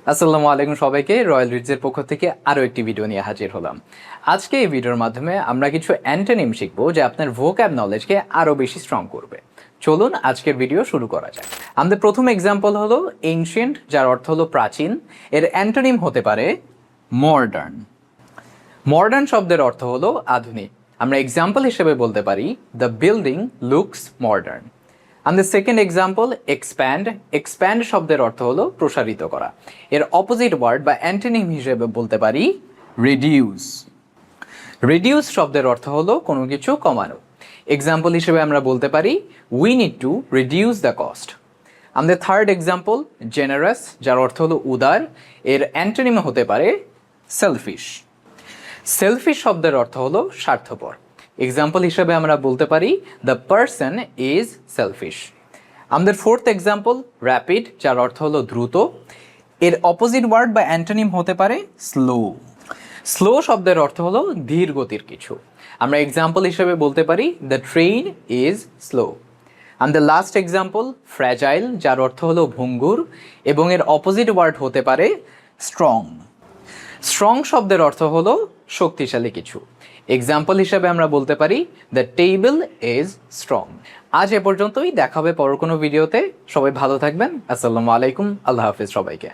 আসসালামু আলাইকুম সবাইকে, রয়্যাল রিডসের পক্ষ থেকে আরও একটি ভিডিও নিয়ে হাজির হলাম। আজকে এই ভিডিওর মাধ্যমে আমরা কিছু অ্যান্টোনিম শিখবো যা আপনার ভোক্যাব নলেজকে আরও বেশি স্ট্রং করবে। চলুন আজকের ভিডিও শুরু করা যাক। আমাদের প্রথম এক্সাম্পল হলো এনশিয়েন্ট, যার অর্থ হলো প্রাচীন। এর অ্যান্টোনিম হতে পারে মডার্ন। মডার্ন শব্দের অর্থ হলো আধুনিক। আমরা এক্সাম্পল হিসেবে বলতে পারি দ্য বিল্ডিং লুকস মডার্ন। আমাদের সেকেন্ড এক্সাম্পল এক্সপ্যান্ড। এক্সপ্যান্ড শব্দের অর্থ হলো প্রসারিত করা। এর অপোজিট ওয়ার্ড বা অ্যান্টোনিম হিসেবে বলতে পারি রিডিউস। রিডিউস শব্দের অর্থ হলো কোনো কিছু কমানো। এক্সাম্পল হিসেবে আমরা বলতে পারি we need to reduce the cost. আমাদের থার্ড এক্সাম্পল জেনারাস, যার অর্থ হলো উদার। এর অ্যান্টোনিম হতে পারে সেলফিশ। সেলফিশ শব্দের অর্থ হলো স্বার্থপর। এক্সাম্পল হিসেবে আমরা বলতে পারি দ্য পারসন ইজ সেলফিশ। আমাদের ফোর্থ এক্সাম্পল র্যাপিড, যার অর্থ হলো দ্রুত। এর অপোজিট ওয়ার্ড বা অ্যান্টোনিম হতে পারে স্লো। স্লো শব্দের অর্থ হলো ধীর গতির কিছু। আমরা এক্সাম্পল হিসেবে বলতে পারি দ্য ট্রেন ইজ স্লো। আমাদের লাস্ট এক্সাম্পল ফ্র্যাজাইল, যার অর্থ হলো ভঙ্গুর এবং এর অপোজিট ওয়ার্ড হতে পারে স্ট্রং। স্ট্রং শব্দের অর্থ হলো শক্তিশালী কিছু। এক্সাম্পল হিসেবে আমরা বলতে পারি দ্য টেবিল ইজ স্ট্রং। আজ এ পর্যন্তই, দেখা হবে পরের কোনো ভিডিওতে। সবাই ভালো থাকবেন। আসসালামু আলাইকুম, আল্লাহ হাফিজ সবাইকে।